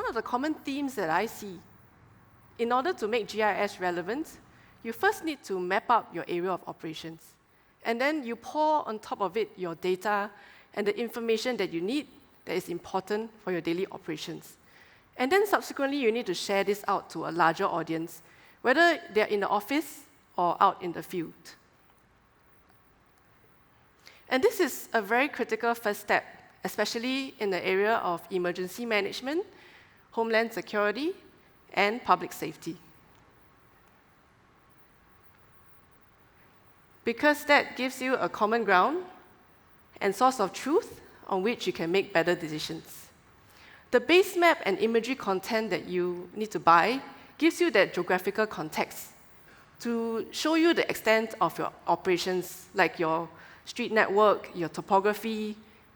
of the common themes that I see. In order to make GIS relevant, you first need to map out your area of operations. And then you pour on top of it your data and the information that you need that is important for your daily operations. And then subsequently, you need to share this out to a larger audience, whether they're in the office or out in the field. And this is a very critical first step, especially in the area of emergency management, homeland security, and public safety. Because that gives you a common ground and source of truth on which you can make better decisions. The base map and imagery content that you need to buy gives you that geographical context to show you the extent of your operations, like your street network, your topography,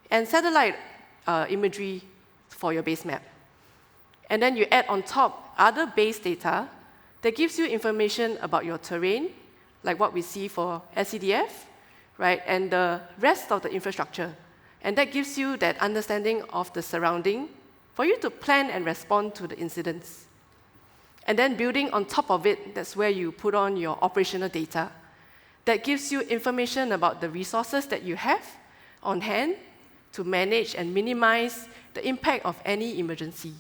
and satellite imagery for your base map. And then you add on top other base data that gives you information about your terrain, like what we see for SCDF, right, and the rest of the infrastructure. And that gives you that understanding of the surrounding for you to plan and respond to the incidents. And then building on top of it, that's where you put on your operational data. That gives you information about the resources that you have on hand to manage and minimize the impact of any emergency.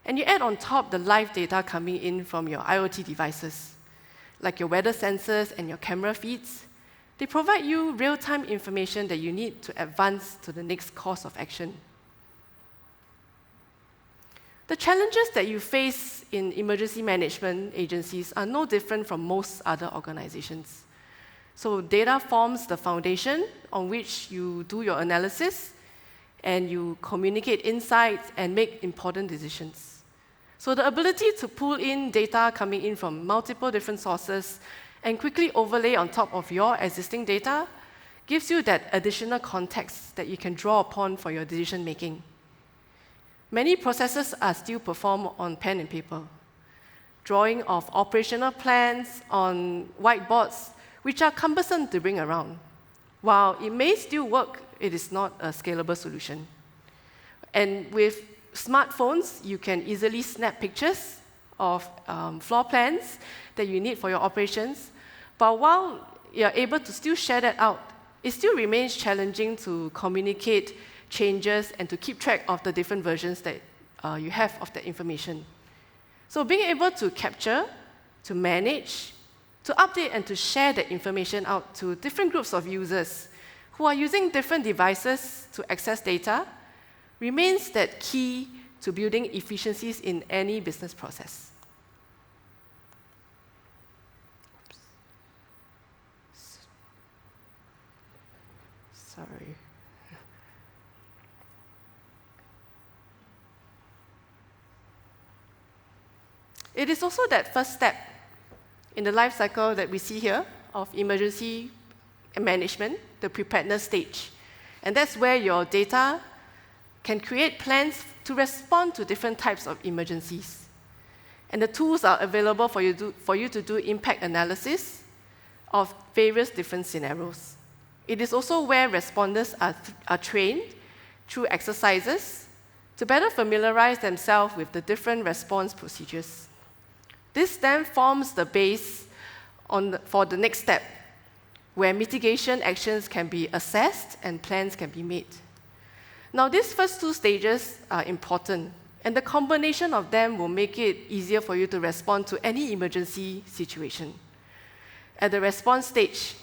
And you add on top the live data coming in from your IoT devices, like your weather sensors and your camera feeds. They provide you real-time information that you need to advance to the next course of action. The challenges that you face in emergency management agencies are no different from most other organizations. So data forms the foundation on which you do your analysis, and you communicate insights and make important decisions. So the ability to pull in data coming in from multiple different sources and quickly overlay on top of your existing data gives you that additional context that you can draw upon for your decision making. Many processes are still performed on pen and paper. Drawing of operational plans on whiteboards, which are cumbersome to bring around. While it may still work, it is not a scalable solution. And with smartphones, you can easily snap pictures of floor plans that you need for your operations. But while you're able to still share that out, it still remains challenging to communicate changes and to keep track of the different versions that you have of that information. So being able to capture, to manage, to update and to share that information out to different groups of users who are using different devices to access data remains that key to building efficiencies in any business process. Sorry. It is also that first step in the life cycle that we see here of emergency management, the preparedness stage. And that's where your data can create plans to respond to different types of emergencies. And the tools are available for you to do impact analysis of various different scenarios. It is also where responders are trained through exercises to better familiarize themselves with the different response procedures. This then forms the base for the next step, where mitigation actions can be assessed and plans can be made. Now, these first two stages are important, and the combination of them will make it easier for you to respond to any emergency situation. At the response stage,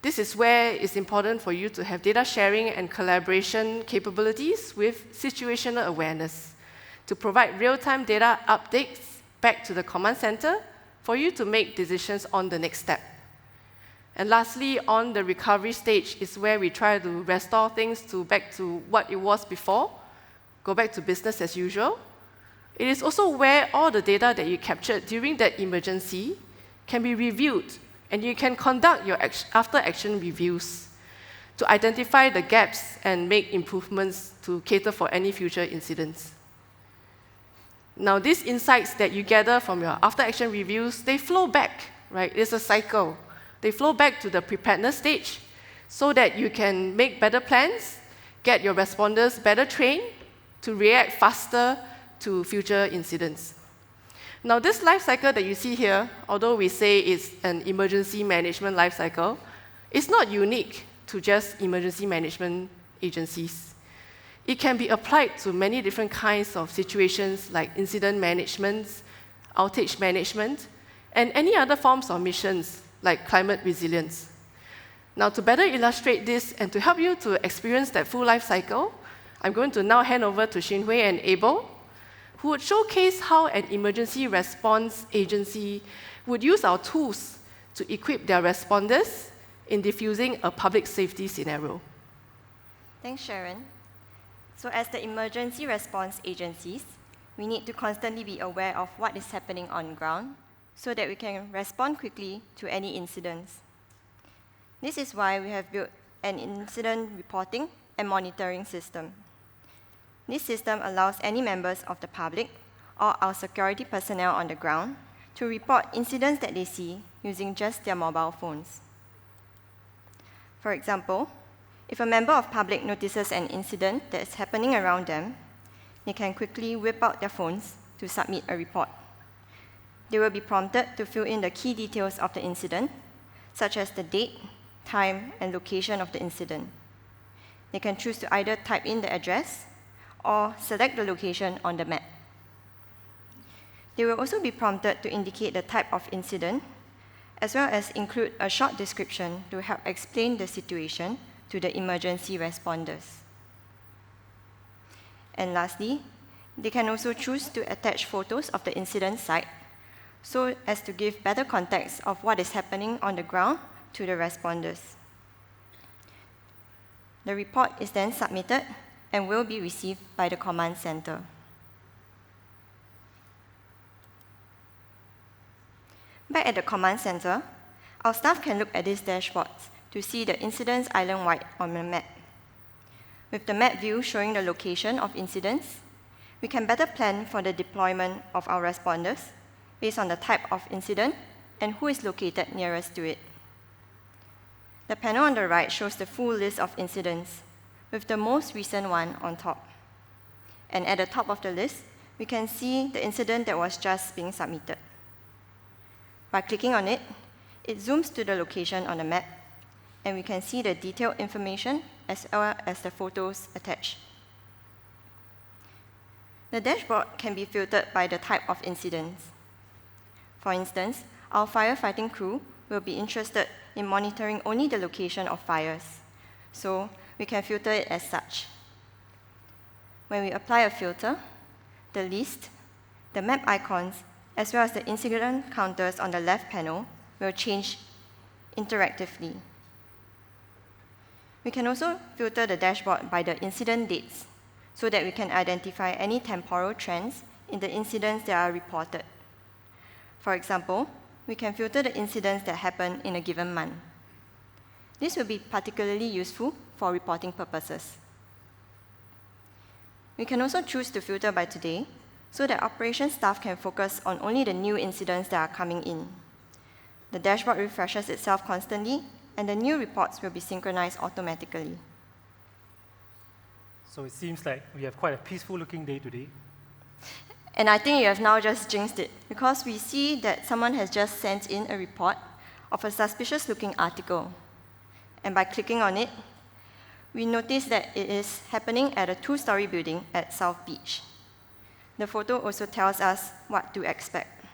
this is where it's important for you to have data sharing and collaboration capabilities with situational awareness, to provide real-time data updates back to the command center for you to make decisions on the next step. And lastly, on the recovery stage is where we try to restore things back to what it was before, go back to business as usual. It is also where all the data that you captured during that emergency can be reviewed, and you can conduct your after-action reviews to identify the gaps and make improvements to cater for any future incidents. Now, these insights that you gather from your after-action reviews, they flow back, right? It's a cycle. They flow back to the preparedness stage so that you can make better plans, get your responders better trained to react faster to future incidents. Now, this life cycle that you see here, although we say it's an emergency management life cycle, it's not unique to just emergency management agencies. It can be applied to many different kinds of situations like incident management, outage management, and any other forms of missions like climate resilience. Now, to better illustrate this and to help you to experience that full life cycle, I'm going to now hand over to Shin and Abel, who would showcase how an emergency response agency would use our tools to equip their responders in diffusing a public safety scenario. Thanks, Sharon. So as the emergency response agencies, we need to constantly be aware of what is happening on ground so that we can respond quickly to any incidents. This is why we have built an incident reporting and monitoring system. This system allows any members of the public or our security personnel on the ground to report incidents that they see using just their mobile phones. For example, if a member of public notices an incident that is happening around them, they can quickly whip out their phones to submit a report. They will be prompted to fill in the key details of the incident, such as the date, time, and location of the incident. They can choose to either type in the address or select the location on the map. They will also be prompted to indicate the type of incident, as well as include a short description to help explain the situation to the emergency responders. And lastly, they can also choose to attach photos of the incident site so as to give better context of what is happening on the ground to the responders. The report is then submitted and will be received by the command center. Back at the command center, our staff can look at these dashboards to see the incidents island-wide on the map. With the map view showing the location of incidents, we can better plan for the deployment of our responders based on the type of incident and who is located nearest to it. The panel on the right shows the full list of incidents, with the most recent one on top. And at the top of the list, we can see the incident that was just being submitted. By clicking on it, it zooms to the location on the map, and we can see the detailed information as well as the photos attached. The dashboard can be filtered by the type of incidents. For instance, our firefighting crew will be interested in monitoring only the location of fires, so we can filter it as such. When we apply a filter, the list, the map icons, as well as the incident counters on the left panel will change interactively. We can also filter the dashboard by the incident dates so that we can identify any temporal trends in the incidents that are reported. For example, we can filter the incidents that happen in a given month. This will be particularly useful for reporting purposes. We can also choose to filter by today so that operations staff can focus on only the new incidents that are coming in. The dashboard refreshes itself constantly, and the new reports will be synchronized automatically. So it seems like we have quite a peaceful-looking day today. And I think you have now just jinxed it, because we see that someone has just sent in a report of a suspicious-looking article. And by clicking on it, we notice that it is happening at a 2-story building at South Beach. The photo also tells us what to expect.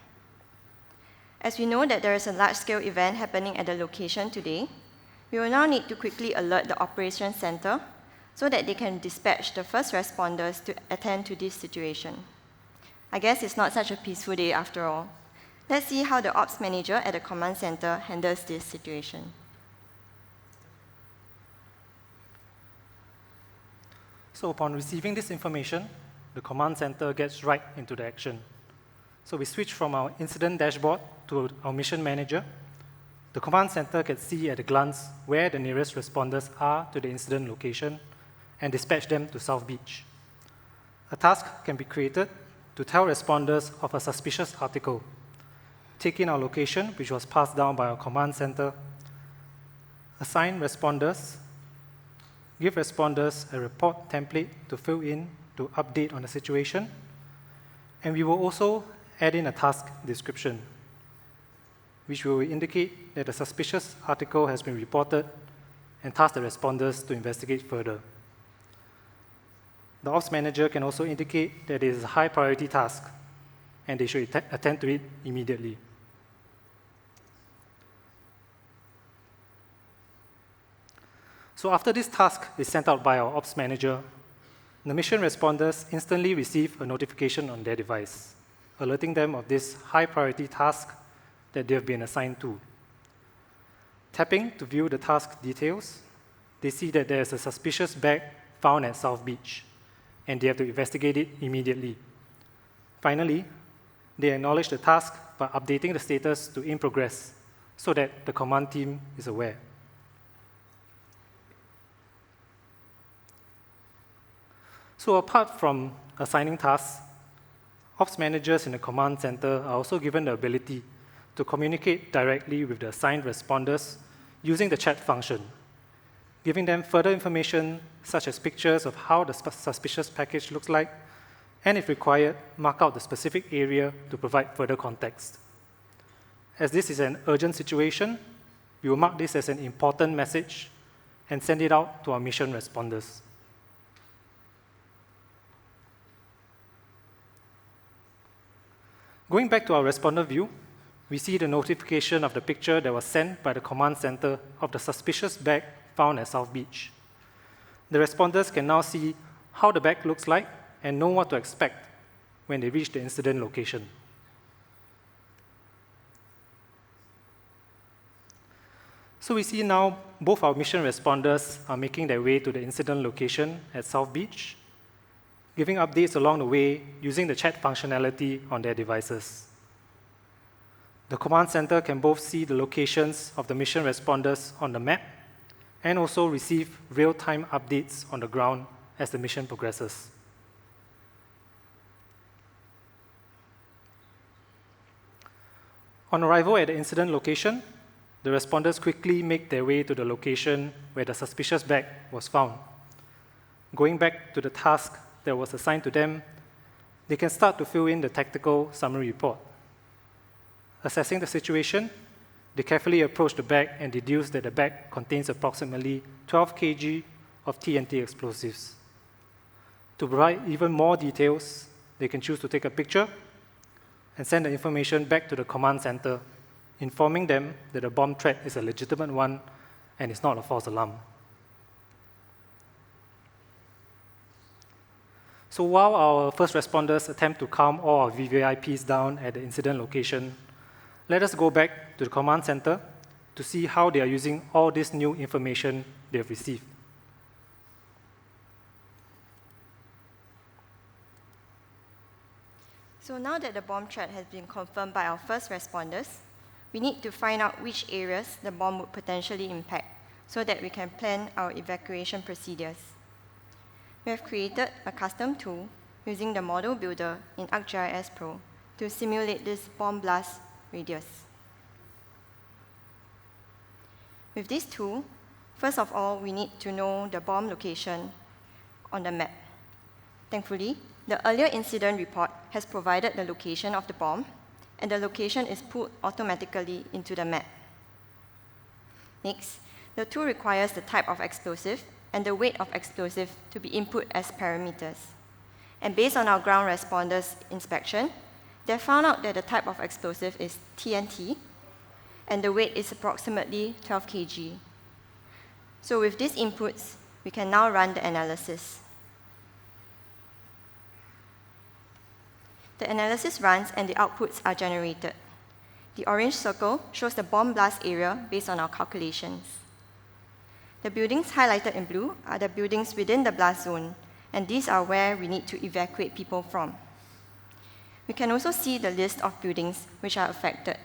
As we know that there is a large-scale event happening at the location today, we will now need to quickly alert the operations center so that they can dispatch the first responders to attend to this situation. I guess it's not such a peaceful day after all. Let's see how the ops manager at the command center handles this situation. So upon receiving this information, the command center gets right into the action. So we switch from our incident dashboard to our mission manager. The command center can see at a glance where the nearest responders are to the incident location and dispatch them to South Beach. A task can be created to tell responders of a suspicious article, take in our location, which was passed down by our command center, assign responders, give responders a report template to fill in to update on the situation. And we will also add in a task description, which will indicate that a suspicious article has been reported and task the responders to investigate further. The ops manager can also indicate that it is a high priority task and they should attend to it immediately. So after this task is sent out by our ops manager, the mission responders instantly receive a notification on their device, alerting them of this high priority task that they have been assigned to. Tapping to view the task details, they see that there is a suspicious bag found at South Beach, and they have to investigate it immediately. Finally, they acknowledge the task by updating the status to in progress so that the command team is aware. So apart from assigning tasks, ops managers in the command center are also given the ability to communicate directly with the assigned responders using the chat function, giving them further information such as pictures of how the suspicious package looks like, and if required, mark out the specific area to provide further context. As this is an urgent situation, we will mark this as an important message and send it out to our mission responders. Going back to our responder view, we see the notification of the picture that was sent by the command center of the suspicious bag found at South Beach. The responders can now see how the bag looks like and know what to expect when they reach the incident location. So we see now both our mission responders are making their way to the incident location at South Beach, giving updates along the way using the chat functionality on their devices. The command center can both see the locations of the mission responders on the map and also receive real-time updates on the ground as the mission progresses. On arrival at the incident location, the responders quickly make their way to the location where the suspicious bag was found. Going back to the task that was assigned to them, they can start to fill in the tactical summary report. Assessing the situation, they carefully approach the bag and deduce that the bag contains approximately 12 kg of TNT explosives. To provide even more details, they can choose to take a picture and send the information back to the command center, informing them that the bomb threat is a legitimate one and is not a false alarm. So while our first responders attempt to calm all our VVIPs down at the incident location, let us go back to the command center to see how they are using all this new information they have received. So now that the bomb threat has been confirmed by our first responders, we need to find out which areas the bomb would potentially impact so that we can plan our evacuation procedures. We have created a custom tool using the model builder in ArcGIS Pro to simulate this bomb blast radius. With this tool, first of all, we need to know the bomb location on the map. Thankfully, the earlier incident report has provided the location of the bomb, and the location is put automatically into the map. Next, the tool requires the type of explosive and the weight of explosive to be input as parameters. And based on our ground responders' inspection, they found out that the type of explosive is TNT, and the weight is approximately 12 kg. So with these inputs, we can now run the analysis. The analysis runs and the outputs are generated. The orange circle shows the bomb blast area based on our calculations. The buildings highlighted in blue are the buildings within the blast zone, and these are where we need to evacuate people from. We can also see the list of buildings which are affected.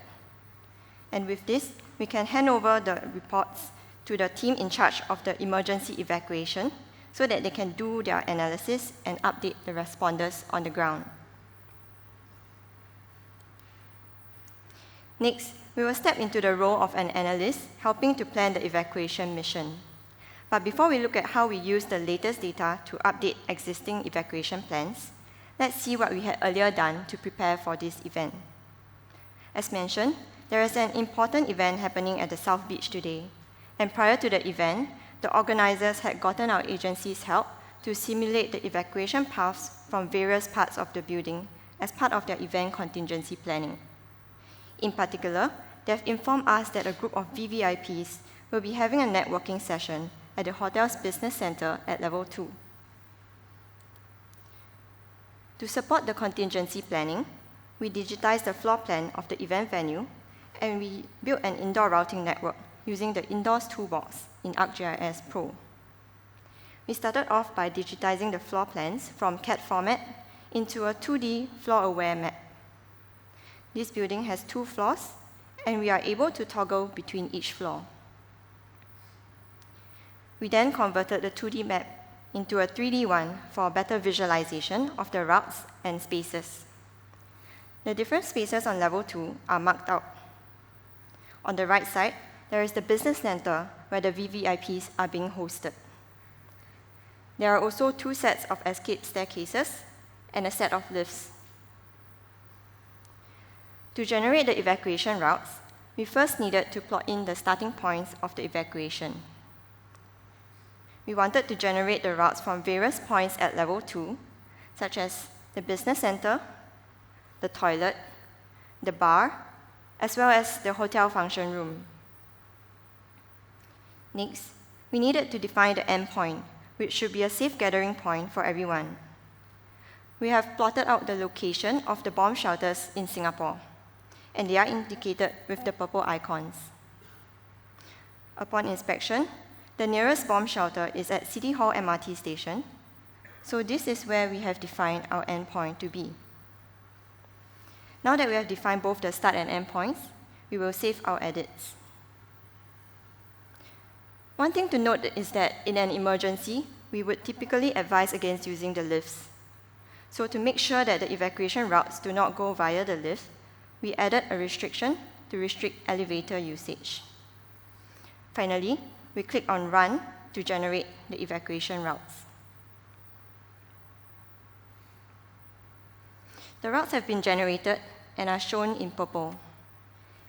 And with this, we can hand over the reports to the team in charge of the emergency evacuation so that they can do their analysis and update the responders on the ground. Next, we will step into the role of an analyst helping to plan the evacuation mission. But before we look at how we use the latest data to update existing evacuation plans, let's see what we had earlier done to prepare for this event. As mentioned, there is an important event happening at the South Beach today, and prior to the event, the organizers had gotten our agency's help to simulate the evacuation paths from various parts of the building as part of their event contingency planning. In particular, they have informed us that a group of VVIPs will be having a networking session at the hotel's business center at level 2. To support the contingency planning, we digitized the floor plan of the event venue, and we built an indoor routing network using the Indoors toolbox in ArcGIS Pro. We started off by digitizing the floor plans from CAD format into a 2D floor-aware map. This building has 2 floors, and we are able to toggle between each floor. We then converted the 2D map into a 3D one for better visualization of the routes and spaces. The different spaces on level 2 are marked out. On the right side, there is the business center where the VVIPs are being hosted. There are also 2 sets of escape staircases and a set of lifts. To generate the evacuation routes, we first needed to plot in the starting points of the evacuation. We wanted to generate the routes from various points at level 2, such as the business center, the toilet, the bar, as well as the hotel function room. Next, we needed to define the endpoint, which should be a safe gathering point for everyone. We have plotted out the location of the bomb shelters in Singapore, and they are indicated with the purple icons. Upon inspection, the nearest bomb shelter is at City Hall MRT station, so this is where we have defined our endpoint to be. Now that we have defined both the start and end points, we will save our edits. One thing to note is that in an emergency, we would typically advise against using the lifts. So to make sure that the evacuation routes do not go via the lift, we added a restriction to restrict elevator usage. Finally, we click on Run to generate the evacuation routes. The routes have been generated and are shown in purple.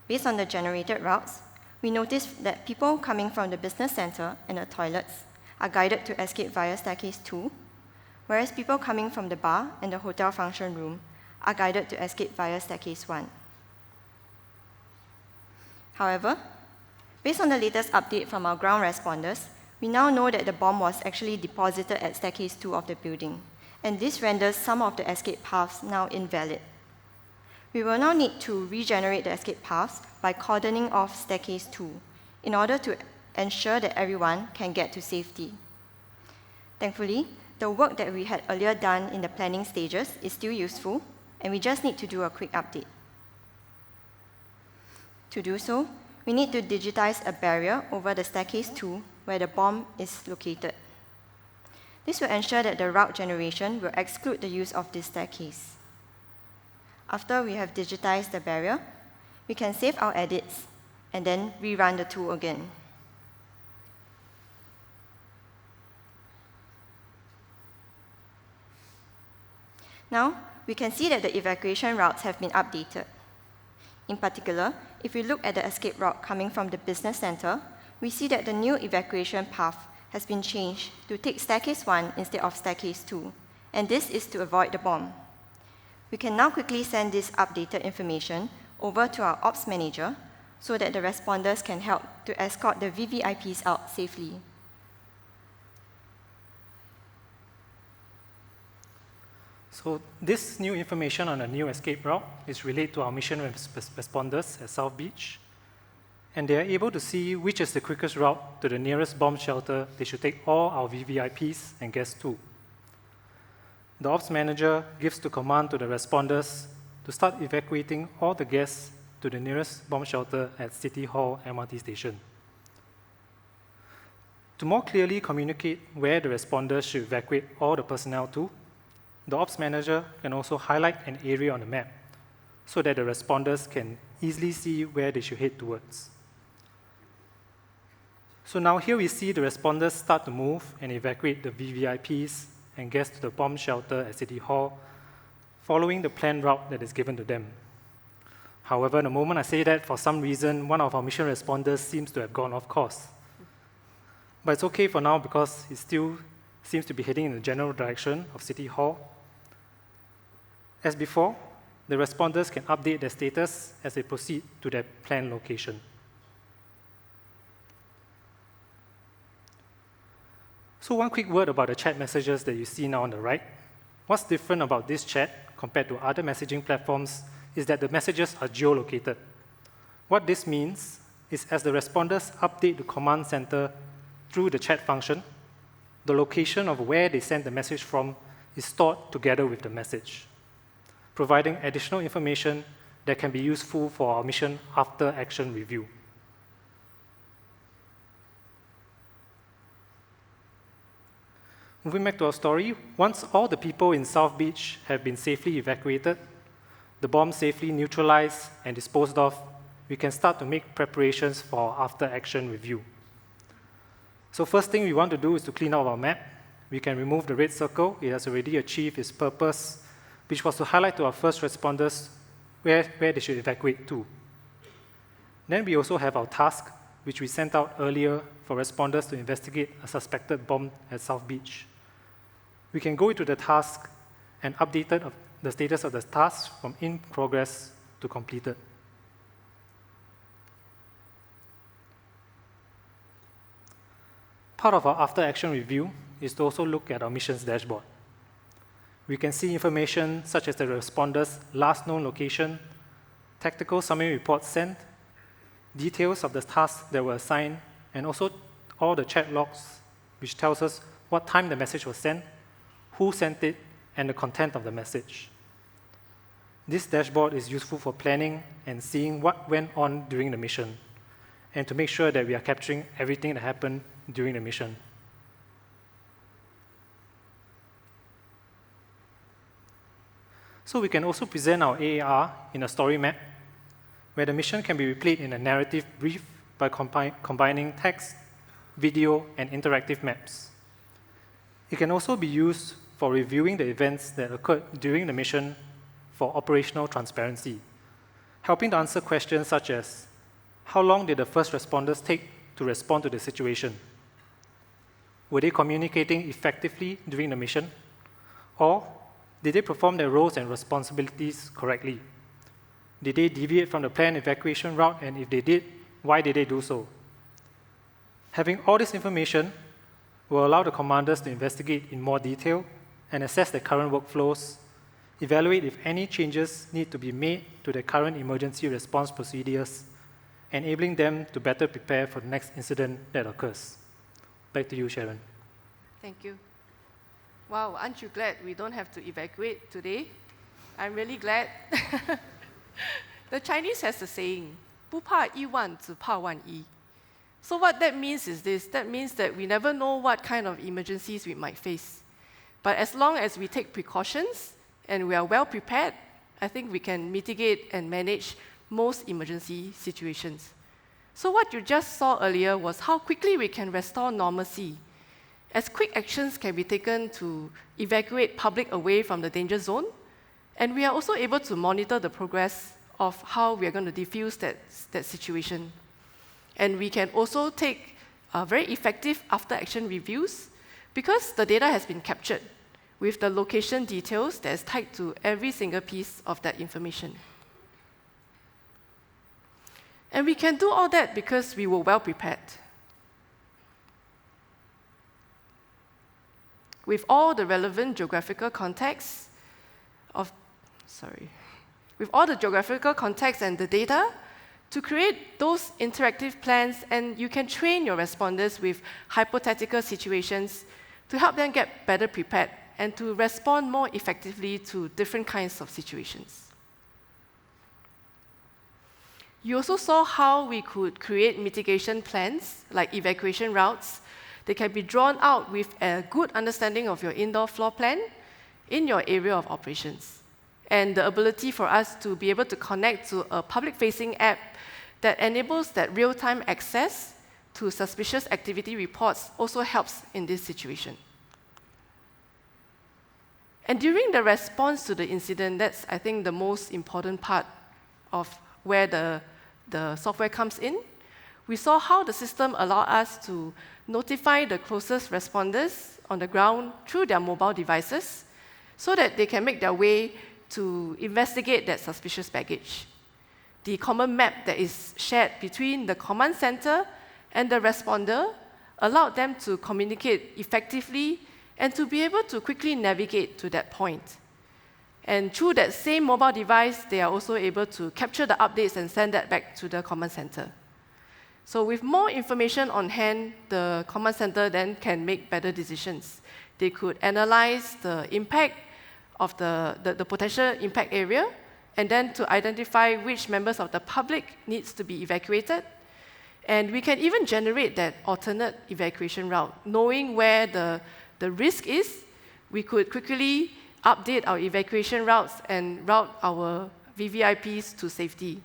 Based on the generated routes, we noticed that people coming from the business center and the toilets are guided to escape via staircase 2, whereas people coming from the bar and the hotel function room are guided to escape via staircase 1. However, based on the latest update from our ground responders, we now know that the bomb was actually deposited at staircase 2 of the building, and this renders some of the escape paths now invalid. We will now need to regenerate the escape paths by cordoning off staircase 2 in order to ensure that everyone can get to safety. Thankfully, the work that we had earlier done in the planning stages is still useful, and we just need to do a quick update. To do so, we need to digitize a barrier over the staircase 2 where the bomb is located. This will ensure that the route generation will exclude the use of this staircase. After we have digitized the barrier, we can save our edits and then rerun the tool again. Now, we can see that the evacuation routes have been updated. In particular, if we look at the escape route coming from the business center, we see that the new evacuation path has been changed to take staircase 1 instead of staircase 2, and this is to avoid the bomb. We can now quickly send this updated information over to our ops manager so that the responders can help to escort the VVIPs out safely. So this new information on a new escape route is relayed to our mission responders at South Beach, and they are able to see which is the quickest route to the nearest bomb shelter they should take all our VVIPs and guests to. The ops manager gives the command to the responders to start evacuating all the guests to the nearest bomb shelter at City Hall MRT station. To more clearly communicate where the responders should evacuate all the personnel to, the ops manager can also highlight an area on the map so that the responders can easily see where they should head towards. So now here we see the responders start to move and evacuate the VVIPs and guests to the bomb shelter at City Hall, following the planned route that is given to them. However, the moment I say that, for some reason, one of our mission responders seems to have gone off course. But it's okay for now because it still seems to be heading in the general direction of City Hall. As before, the responders can update their status as they proceed to their planned location. So one quick word about the chat messages that you see now on the right. What's different about this chat compared to other messaging platforms is that the messages are geolocated. What this means is as the responders update the command center through the chat function, the location of where they sent the message from is stored together with the message, providing additional information that can be useful for our mission after action review. Moving back to our story, once all the people in South Beach have been safely evacuated, the bomb safely neutralized and disposed of, we can start to make preparations for our after-action review. So first thing we want to do is to clean out our map. We can remove the red circle. It has already achieved its purpose, which was to highlight to our first responders where they should evacuate to. Then we also have our task, which we sent out earlier for responders to investigate a suspected bomb at South Beach. We can go into the task and update the status of the task from in progress to completed. Part of our after-action review is to also look at our missions dashboard. We can see information such as the responder's last known location, tactical summary reports sent, details of the tasks that were assigned, and also all the chat logs, which tells us what time the message was sent, who sent it, and the content of the message. This dashboard is useful for planning and seeing what went on during the mission, and to make sure that we are capturing everything that happened during the mission. So we can also present our AAR in a story map, where the mission can be replayed in a narrative brief by combining text, video, and interactive maps. It can also be used for reviewing the events that occurred during the mission for operational transparency, helping to answer questions such as, how long did the first responders take to respond to the situation? Were they communicating effectively during the mission? Or did they perform their roles and responsibilities correctly? Did they deviate from the planned evacuation route, and if they did, why did they do so? Having all this information will allow the commanders to investigate in more detail and assess their current workflows, evaluate if any changes need to be made to their current emergency response procedures, enabling them to better prepare for the next incident that occurs. Back to you, Sharon. Thank you. Wow, aren't you glad we don't have to evacuate today? I'm really glad. The Chinese has a saying, 不怕一万，只怕万一. So what that means is this. That means that we never know what kind of emergencies we might face. But as long as we take precautions and we are well prepared, I think we can mitigate and manage most emergency situations. So what you just saw earlier was how quickly we can restore normalcy, as quick actions can be taken to evacuate public away from the danger zone, and we are also able to monitor the progress of how we are going to defuse that situation. And we can also take very effective after-action reviews because the data has been captured with the location details that is tied to every single piece of that information. And we can do all that because we were well prepared. With all the relevant geographical contexts with all the geographical context and the data to create those interactive plans, and you can train your responders with hypothetical situations to help them get better prepared and to respond more effectively to different kinds of situations. You also saw how we could create mitigation plans, like evacuation routes. They can be drawn out with a good understanding of your indoor floor plan in your area of operations, and the ability for us to be able to connect to a public-facing app that enables that real-time access to suspicious activity reports also helps in this situation. And during the response to the incident, that's, I think, the most important part of where the software comes in. We saw how the system allowed us to notify the closest responders on the ground through their mobile devices so that they can make their way to investigate that suspicious baggage. The common map that is shared between the command center and the responder allowed them to communicate effectively and to be able to quickly navigate to that point. And through that same mobile device, they are also able to capture the updates and send that back to the command center. So with more information on hand, the command center then can make better decisions. They could analyze the impact of the potential impact area, and then to identify which members of the public needs to be evacuated. And we can even generate that alternate evacuation route. Knowing where the risk is, we could quickly update our evacuation routes and route our VVIPs to safety.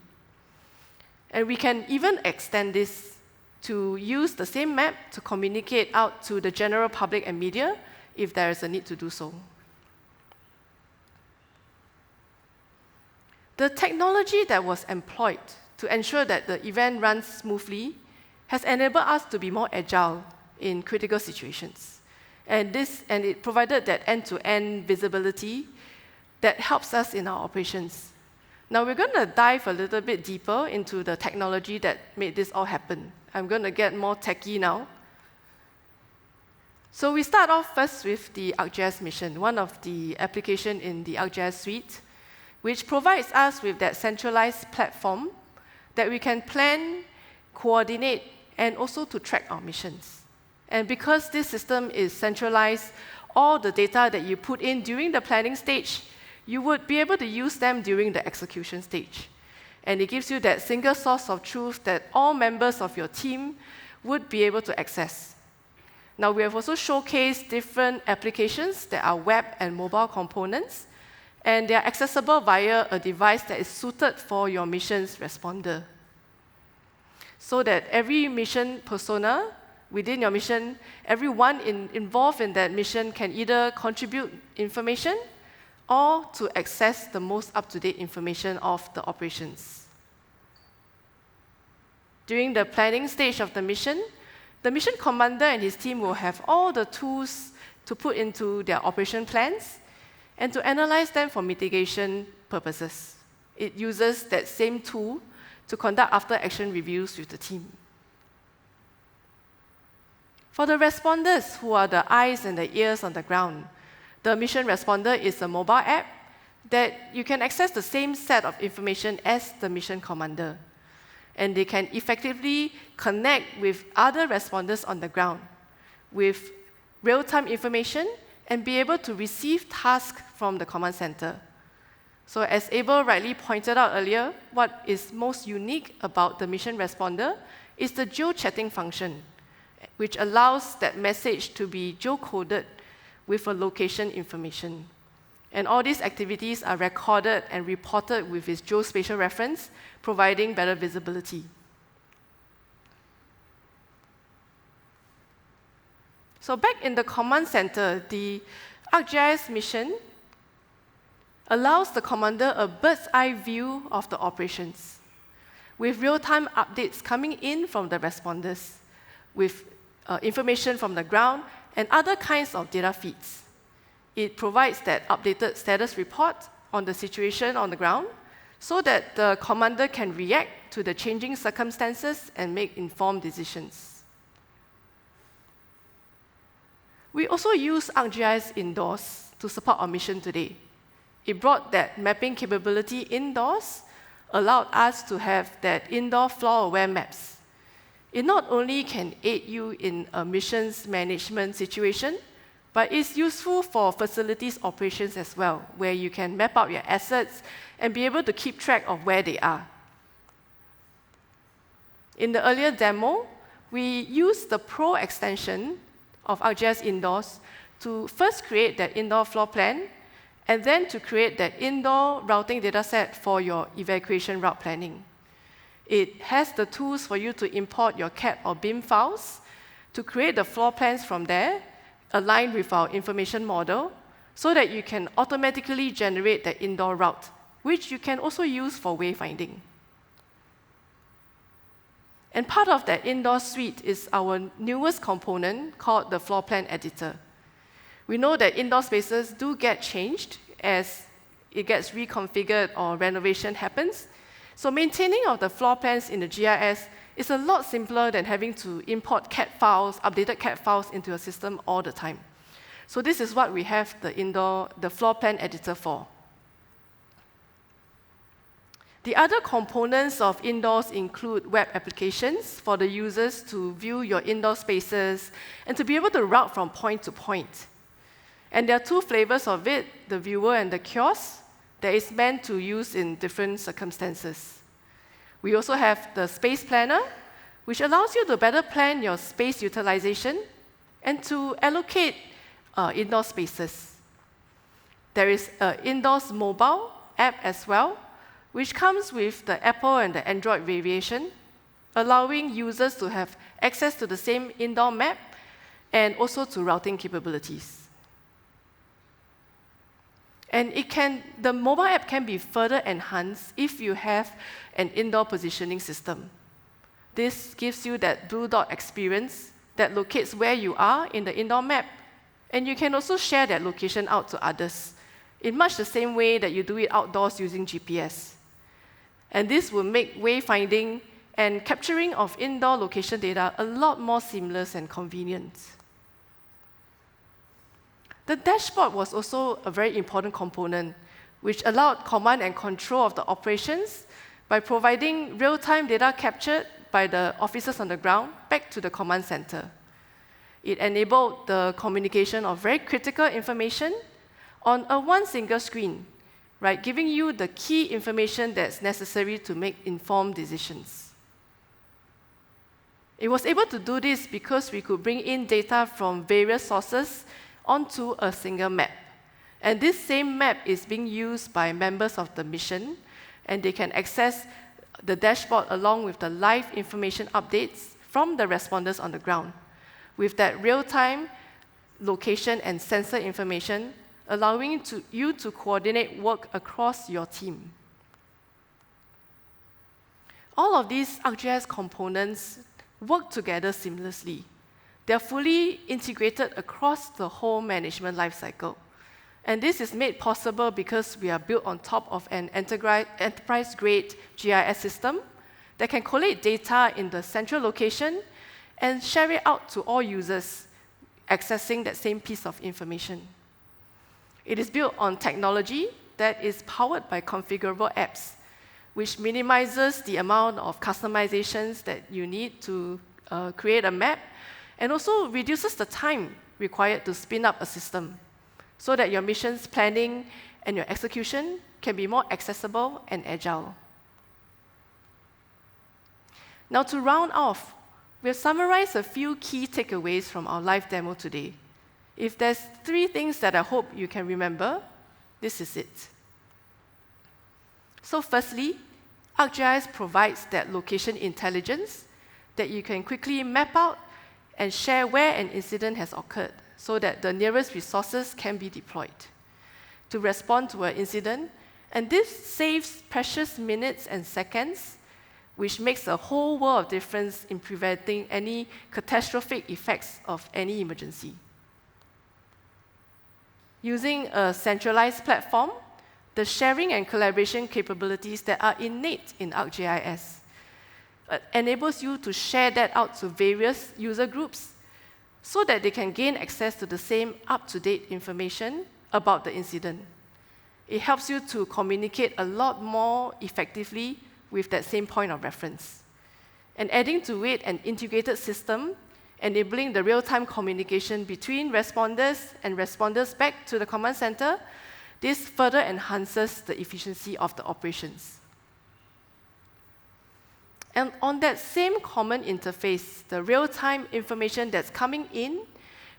And we can even extend this to use the same map to communicate out to the general public and media if there is a need to do so. The technology that was employed to ensure that the event runs smoothly has enabled us to be more agile in critical situations. And it provided that end-to-end visibility that helps us in our operations. Now we're going to dive a little bit deeper into the technology that made this all happen. I'm going to get more techy now. So we start off first with the ArcGIS mission, one of the applications in the ArcGIS suite, which provides us with that centralized platform that we can plan, coordinate, and also to track our missions. And because this system is centralized, all the data that you put in during the planning stage, you would be able to use them during the execution stage. And it gives you that single source of truth that all members of your team would be able to access. Now, we have also showcased different applications that are web and mobile components, and they are accessible via a device that is suited for your mission's responder. So that every mission persona within your mission, everyone involved in that mission can either contribute information or to access the most up-to-date information of the operations. During the planning stage of the mission commander and his team will have all the tools to put into their operation plans and to analyze them for mitigation purposes. It uses that same tool to conduct after-action reviews with the team. For the responders, who are the eyes and the ears on the ground, the mission responder is a mobile app that you can access the same set of information as the mission commander. And they can effectively connect with other responders on the ground with real-time information and be able to receive tasks from the command center. So as Abel rightly pointed out earlier, what is most unique about the mission responder is the geo-chatting function, which allows that message to be geo-coded with a location information. And all these activities are recorded and reported with its geospatial reference, providing better visibility. So back in the command center, the ArcGIS mission allows the commander a bird's-eye view of the operations, with real-time updates coming in from the responders, with information from the ground, and other kinds of data feeds. It provides that updated status report on the situation on the ground so that the commander can react to the changing circumstances and make informed decisions. We also use ArcGIS indoors to support our mission today. It brought that mapping capability indoors, allowed us to have that indoor floor-aware maps. It not only can aid you in a missions management situation, but it's useful for facilities operations as well, where you can map out your assets and be able to keep track of where they are. In the earlier demo, we used the Pro extension of ArcGIS Indoors to first create that indoor floor plan, and then to create that indoor routing dataset for your evacuation route planning. It has the tools for you to import your CAD or BIM files, to create the floor plans from there, aligned with our information model, so that you can automatically generate the indoor route, which you can also use for wayfinding. And part of that indoor suite is our newest component called the floor plan editor. We know that indoor spaces do get changed as it gets reconfigured or renovation happens. So maintaining of the floor plans in the GIS is a lot simpler than having to import CAD files, updated CAD files into your system all the time. So this is what we have the floor plan editor for. The other components of indoors include web applications for the users to view your indoor spaces and to be able to route from point to point. And there are two flavors of it, the viewer and the kiosk, that is meant to use in different circumstances. We also have the space planner, which allows you to better plan your space utilization and to allocate indoor spaces. There is an indoors mobile app as well, which comes with the Apple and the Android variation, allowing users to have access to the same indoor map and also to routing capabilities. And the mobile app can be further enhanced if you have an indoor positioning system. This gives you that blue dot experience that locates where you are in the indoor map, and you can also share that location out to others in much the same way that you do it outdoors using GPS. And this will make wayfinding and capturing of indoor location data a lot more seamless and convenient. The dashboard was also a very important component, which allowed command and control of the operations by providing real-time data captured by the officers on the ground back to the command center. It enabled the communication of very critical information on one single screen, right, giving you the key information that's necessary to make informed decisions. It was able to do this because we could bring in data from various sources onto a single map. And this same map is being used by members of the mission, and they can access the dashboard along with the live information updates from the responders on the ground, with that real-time location and sensor information, allowing you to coordinate work across your team. All of these ArcGIS components work together seamlessly. They're fully integrated across the whole management lifecycle. And this is made possible because we are built on top of an enterprise-grade GIS system that can collate data in the central location and share it out to all users accessing that same piece of information. It is built on technology that is powered by configurable apps, which minimizes the amount of customizations that you need to create a map, and also reduces the time required to spin up a system so that your mission's planning and your execution can be more accessible and agile. Now, to round off, we've summarized a few key takeaways from our live demo today. If there's 3 things that I hope you can remember, this is it. So firstly, ArcGIS provides that location intelligence that you can quickly map out and share where an incident has occurred so that the nearest resources can be deployed to respond to an incident. And this saves precious minutes and seconds, which makes a whole world of difference in preventing any catastrophic effects of any emergency. Using a centralized platform, the sharing and collaboration capabilities that are innate in ArcGIS enables you to share that out to various user groups so that they can gain access to the same up-to-date information about the incident. It helps you to communicate a lot more effectively with that same point of reference. And adding to it an integrated system, enabling the real-time communication between responders and responders back to the command center, this further enhances the efficiency of the operations. And on that same common interface, the real-time information that's coming in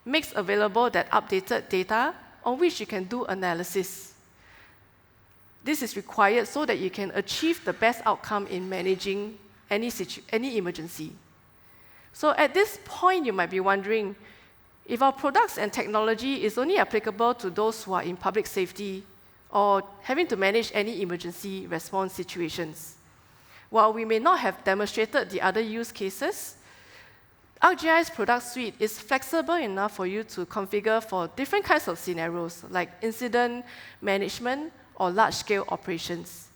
makes available that updated data on which you can do analysis. This is required so that you can achieve the best outcome in managing any emergency. So at this point, you might be wondering, if our products and technology is only applicable to those who are in public safety or having to manage any emergency response situations, while we may not have demonstrated the other use cases, ArcGIS product suite is flexible enough for you to configure for different kinds of scenarios, like incident management or large-scale operations.